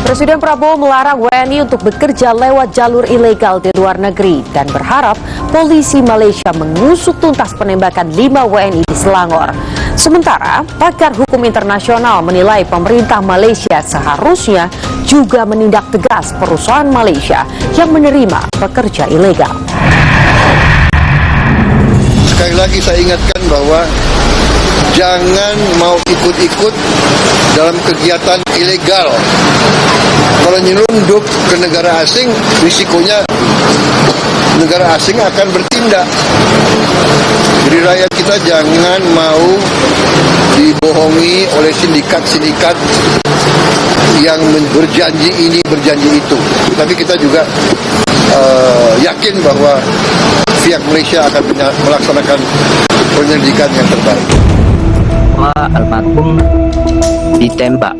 Presiden Prabowo melarang WNI untuk bekerja lewat jalur ilegal di luar negeri dan berharap polisi Malaysia mengusut tuntas penembakan 5 WNI di Selangor. Sementara, pakar hukum internasional menilai pemerintah Malaysia seharusnya juga menindak tegas perusahaan Malaysia yang menerima pekerja ilegal. Sekali lagi saya ingatkan bahwa jangan mau ikut-ikut dalam kegiatan ilegal. Kalau nyelundup ke negara asing, risikonya negara asing akan bertindak. Jadi rakyat kita jangan mau dibohongi oleh sindikat-sindikat yang berjanji ini, berjanji itu. Tapi kita juga yakin bahwa pihak Malaysia akan melaksanakan penyelidikan yang terbaik. Almarhum ditembak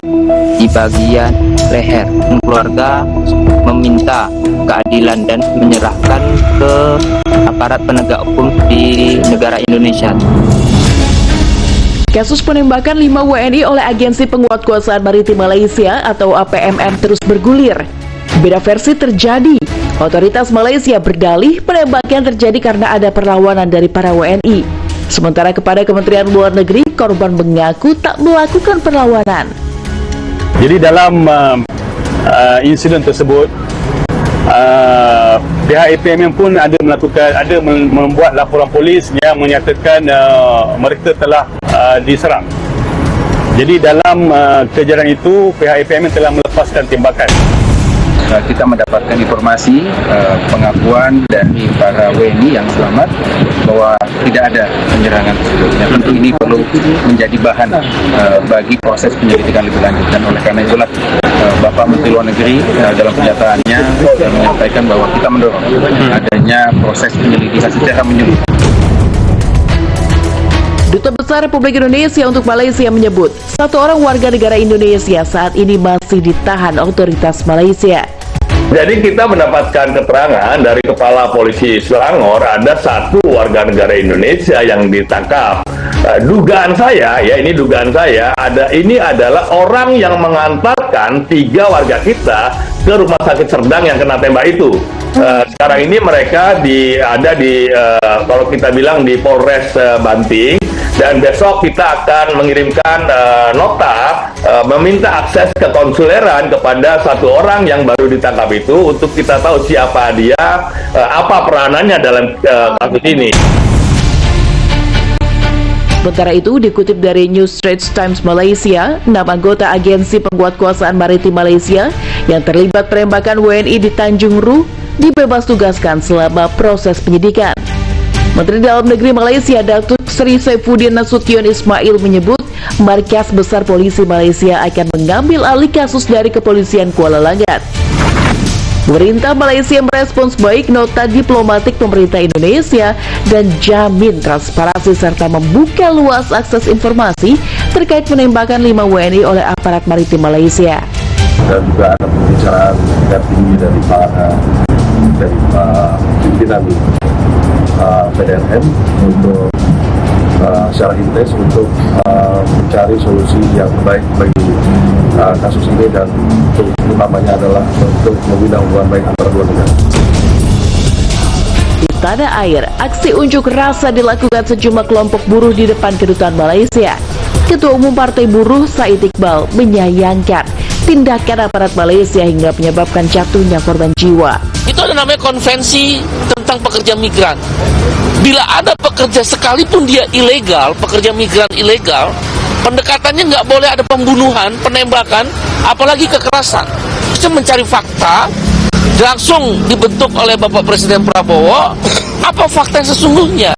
di bagian leher. Keluarga meminta keadilan dan menyerahkan ke aparat penegak hukum di negara Indonesia. Kasus penembakan 5 WNI oleh Agensi Penguatkuasaan Maritim Malaysia atau APMM terus bergulir. Beda versi terjadi. Otoritas Malaysia berdalih penembakan terjadi karena ada perlawanan dari para WNI. Sementara kepada Kementerian Luar Negeri, korban mengaku tak melakukan perlawanan. Jadi dalam insiden tersebut, pihak APMM pun ada membuat laporan polis yang menyatakan mereka telah diserang. Jadi dalam kejadian itu, pihak APMM telah melepaskan tembakan. Kita mendapatkan informasi pengakuan dari para WNI yang selamat bahwa tidak ada penyerangan tersebut. Tentu ini perlu menjadi bahan bagi proses penyelidikan lebih lanjut, dan oleh karena itulah Bapak Menteri Luar Negeri dalam pernyataannya menyampaikan bahwa kita mendorong adanya proses penyelidikan secara menyeluruh. Duta Besar Republik Indonesia untuk Malaysia menyebut, 1 orang warga negara Indonesia saat ini masih ditahan otoritas Malaysia. Jadi kita mendapatkan keterangan dari Kepala Polisi Selangor ada 1 warga negara Indonesia yang ditangkap. Dugaan saya, ini adalah orang yang mengantarkan 3 warga kita ke rumah sakit Serdang yang kena tembak itu. Sekarang ini mereka ada di kalau kita bilang di Polres Banting, dan besok kita akan mengirimkan nota meminta akses ke konsuleran kepada 1 orang yang baru ditangkap itu untuk kita tahu siapa dia, apa peranannya dalam kasus ini. Sementara itu, dikutip dari News Straits Times Malaysia, 6 anggota Agensi Penguatkuasaan Maritim Malaysia yang terlibat penembakan WNI di Tanjung Ru dibebas tugaskan selama proses penyidikan. Menteri Dalam Negeri Malaysia Datuk Seri Saifuddin Nasution Ismail menyebut Markas Besar Polisi Malaysia akan mengambil alih kasus dari Kepolisian Kuala Langat. Pemerintah Malaysia merespons baik nota diplomatik pemerintah Indonesia dan jamin transparansi serta membuka luas akses informasi terkait penembakan 5 WNI oleh aparat maritim Malaysia. Dan juga ada pembicaraan tinggi dari Pak pimpinan PDRM untuk secara intens untuk mencari solusi yang baik bagi kasus ini, dan untuk utamanya adalah untuk membina hubungan baik antara 2 negara. Di tanah air, aksi unjuk rasa dilakukan sejumlah kelompok buruh di depan kedutaan Malaysia. Ketua Umum Partai Buruh Said Iqbal menyayangkan tindakan aparat Malaysia hingga menyebabkan jatuhnya korban jiwa. Itu ada namanya konvensi tentang pekerja migran. Bila ada pekerja sekalipun dia ilegal, pekerja migran ilegal, pendekatannya nggak boleh ada pembunuhan, penembakan, apalagi kekerasan. Kita mencari fakta, langsung dibentuk oleh Bapak Presiden Prabowo, apa fakta yang sesungguhnya.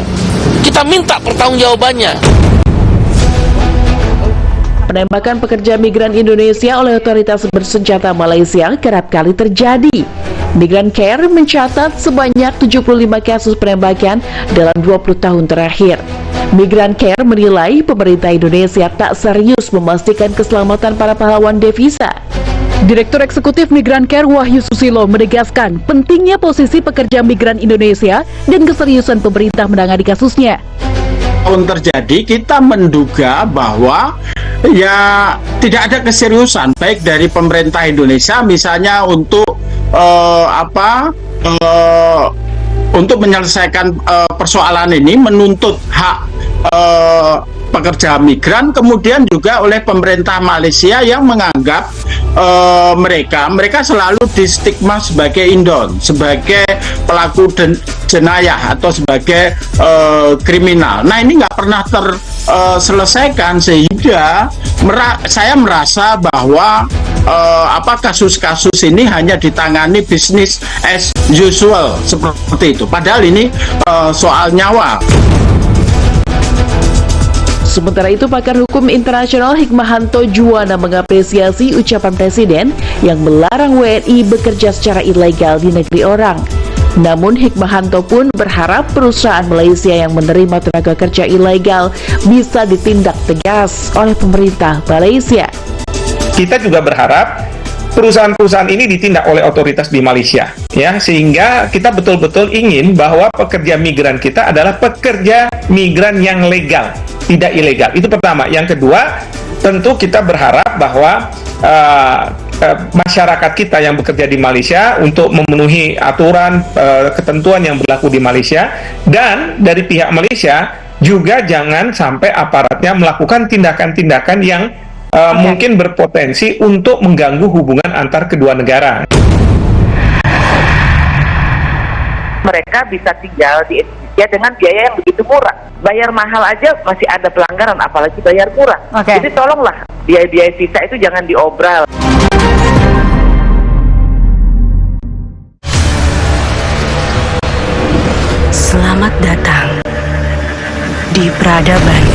Kita minta pertanggungjawabannya. Penembakan pekerja migran Indonesia oleh otoritas bersenjata Malaysia kerap kali terjadi. Migran Care mencatat sebanyak 75 kasus penembakan dalam 20 tahun terakhir. Migran Care menilai pemerintah Indonesia tak serius memastikan keselamatan para pahlawan devisa. Direktur Eksekutif Migran Care Wahyu Susilo menegaskan pentingnya posisi pekerja migran Indonesia dan keseriusan pemerintah menangani kasusnya. tahun terjadi, kita menduga bahwa ya tidak ada keseriusan baik dari pemerintah Indonesia misalnya untuk untuk menyelesaikan persoalan ini, menuntut hak pekerja migran, kemudian juga oleh pemerintah Malaysia yang menganggap mereka selalu distigma sebagai indon, sebagai pelaku jenayah atau sebagai kriminal. Nah, ini nggak pernah terselesaikan, sehingga saya merasa bahwa kasus-kasus ini hanya ditangani bisnis as usual seperti itu. Padahal ini soal nyawa. Sementara itu, pakar hukum internasional Hikmahanto Juwana mengapresiasi ucapan Presiden yang melarang WNI bekerja secara ilegal di negeri orang. Namun Hikmahanto pun berharap perusahaan Malaysia yang menerima tenaga kerja ilegal bisa ditindak tegas oleh pemerintah Malaysia. Kita juga berharap perusahaan-perusahaan ini ditindak oleh otoritas di Malaysia, ya, sehingga kita betul-betul ingin bahwa pekerja migran kita adalah pekerja migran yang legal, tidak ilegal. Itu pertama. Yang kedua, tentu kita berharap bahwa masyarakat kita yang bekerja di Malaysia untuk memenuhi aturan ketentuan yang berlaku di Malaysia, dan dari pihak Malaysia juga jangan sampai aparatnya melakukan tindakan-tindakan yang mungkin berpotensi untuk mengganggu hubungan antar kedua negara. Mereka bisa tinggal di Indonesia dengan biaya yang begitu murah. Bayar mahal aja masih ada pelanggaran, apalagi bayar murah. Jadi tolonglah biaya-biaya visa itu jangan diobral. Selamat datang di Peradaban.